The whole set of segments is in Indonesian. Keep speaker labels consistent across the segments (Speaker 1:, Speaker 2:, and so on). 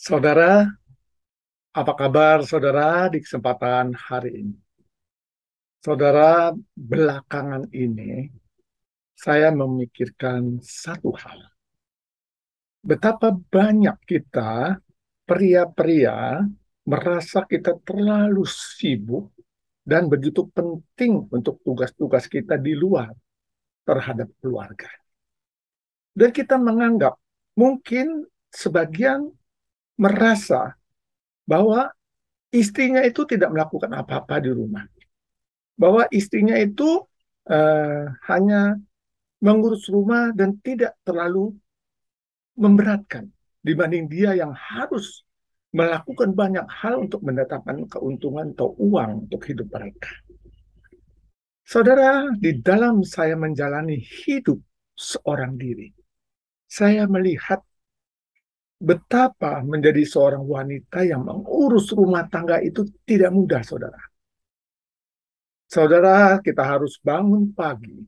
Speaker 1: Saudara, apa kabar saudara di kesempatan hari ini? Saudara, belakangan ini saya memikirkan satu hal. Betapa banyak kita, pria-pria, merasa kita terlalu sibuk dan begitu penting untuk tugas-tugas kita di luar terhadap keluarga. Dan kita menganggap, mungkin sebagian merasa bahwa istrinya itu tidak melakukan apa-apa di rumah, bahwa istrinya itu hanya mengurus rumah dan tidak terlalu memberatkan dibanding dia yang harus melakukan banyak hal untuk mendatangkan keuntungan atau uang untuk hidup mereka. Saudara, di dalam saya menjalani hidup seorang diri, saya melihat betapa menjadi seorang wanita yang mengurus rumah tangga itu tidak mudah, saudara. Saudara, kita harus bangun pagi,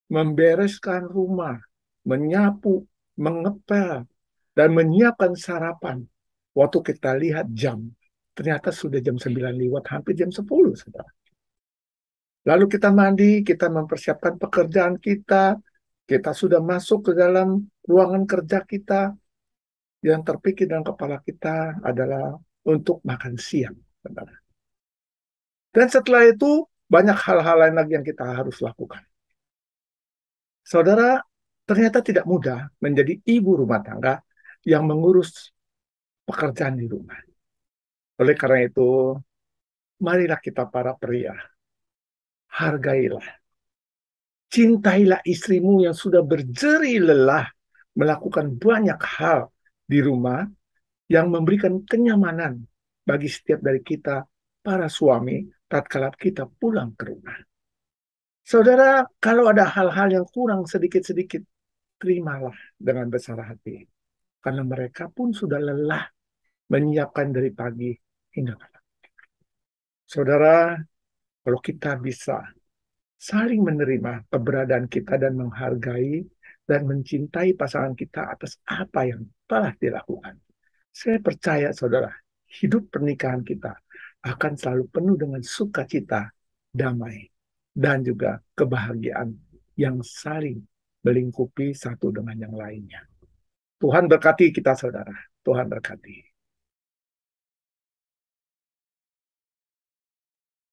Speaker 1: membereskan rumah, menyapu, mengepel, dan menyiapkan sarapan. Waktu kita lihat jam, ternyata sudah jam 9 lewat, hampir jam 10, saudara. Lalu kita mandi, kita mempersiapkan pekerjaan kita sudah masuk ke dalam ruangan kerja kita, yang terpikir dalam kepala kita adalah untuk makan siang, saudara. Dan setelah itu, banyak hal-hal lain lagi yang kita harus lakukan. Saudara, ternyata tidak mudah menjadi ibu rumah tangga yang mengurus pekerjaan di rumah. Oleh karena itu, marilah kita para pria, hargailah, cintailah istrimu yang sudah berjeri lelah melakukan banyak hal di rumah yang memberikan kenyamanan bagi setiap dari kita, para suami, tatkala kita pulang ke rumah. Saudara, kalau ada hal-hal yang kurang sedikit-sedikit, terimalah dengan besar hati. Karena mereka pun sudah lelah menyiapkan dari pagi hingga malam. Saudara, kalau kita bisa saling menerima keberadaan kita dan menghargai dan mencintai pasangan kita atas apa yang telah dilakukan. Saya percaya, saudara, hidup pernikahan kita akan selalu penuh dengan sukacita, damai, dan juga kebahagiaan yang saling melingkupi satu dengan yang lainnya. Tuhan berkati kita, saudara. Tuhan berkati.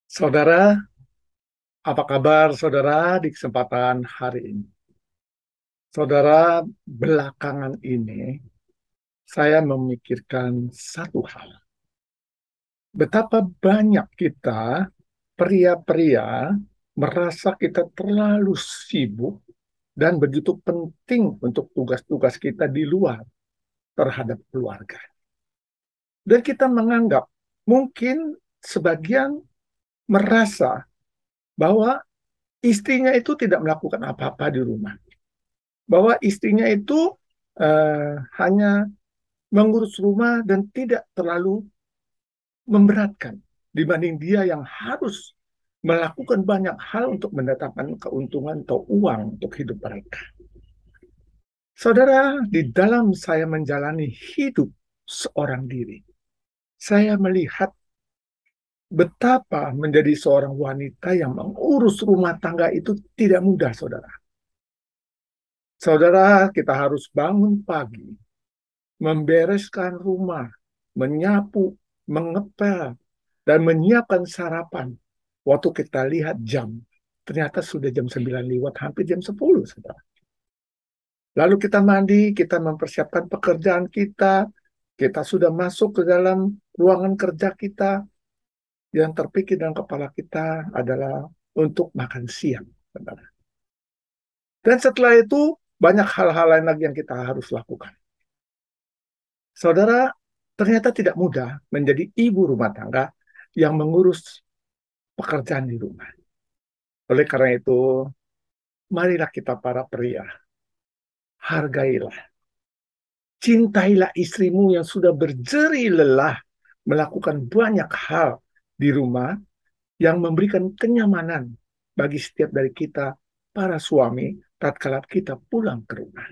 Speaker 1: Saudara, apa kabar saudara di kesempatan hari ini? Saudara, belakangan ini saya memikirkan satu hal. Betapa banyak kita, pria-pria, merasa kita terlalu sibuk dan begitu penting untuk tugas-tugas kita di luar terhadap keluarga. Dan kita menganggap, mungkin sebagian merasa bahwa istrinya itu tidak melakukan apa-apa di rumah, bahwa istrinya itu hanya mengurus rumah dan tidak terlalu memberatkan dibanding dia yang harus melakukan banyak hal untuk mendatangkan keuntungan atau uang untuk hidup mereka. Saudara, di dalam saya menjalani hidup seorang diri, saya melihat betapa menjadi seorang wanita yang mengurus rumah tangga itu tidak mudah, saudara. Saudara, kita harus bangun pagi, membereskan rumah, menyapu, mengepel, dan menyiapkan sarapan. Waktu kita lihat jam, ternyata sudah jam 9 lewat, hampir jam 10, saudara. Lalu kita mandi, kita mempersiapkan pekerjaan kita sudah masuk ke dalam ruangan kerja kita, yang terpikir dalam kepala kita adalah untuk makan siang, saudara. Dan setelah itu, banyak hal-hal lain lagi yang kita harus lakukan. Saudara, ternyata tidak mudah menjadi ibu rumah tangga yang mengurus pekerjaan di rumah. Oleh karena itu, marilah kita para pria, hargailah, cintailah istrimu yang sudah berjeri lelah melakukan banyak hal di rumah yang memberikan kenyamanan bagi setiap dari kita, para suami, tatkala kita pulang ke rumah.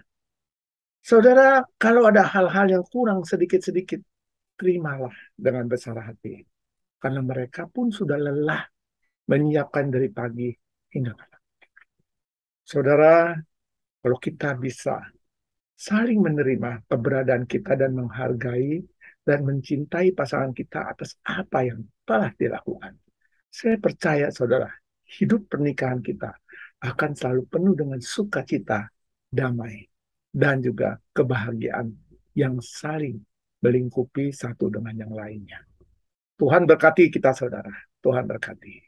Speaker 1: Saudara, kalau ada hal-hal yang kurang sedikit-sedikit, terimalah dengan besar hati. Karena mereka pun sudah lelah menyiapkan dari pagi hingga malam. Saudara, kalau kita bisa saling menerima keberadaan kita dan menghargai dan mencintai pasangan kita atas apa yang telah dilakukan. Saya percaya, saudara, hidup pernikahan kita akan selalu penuh dengan sukacita, damai, dan juga kebahagiaan yang saling melingkupi satu dengan yang lainnya. Tuhan berkati kita, saudara. Tuhan berkati.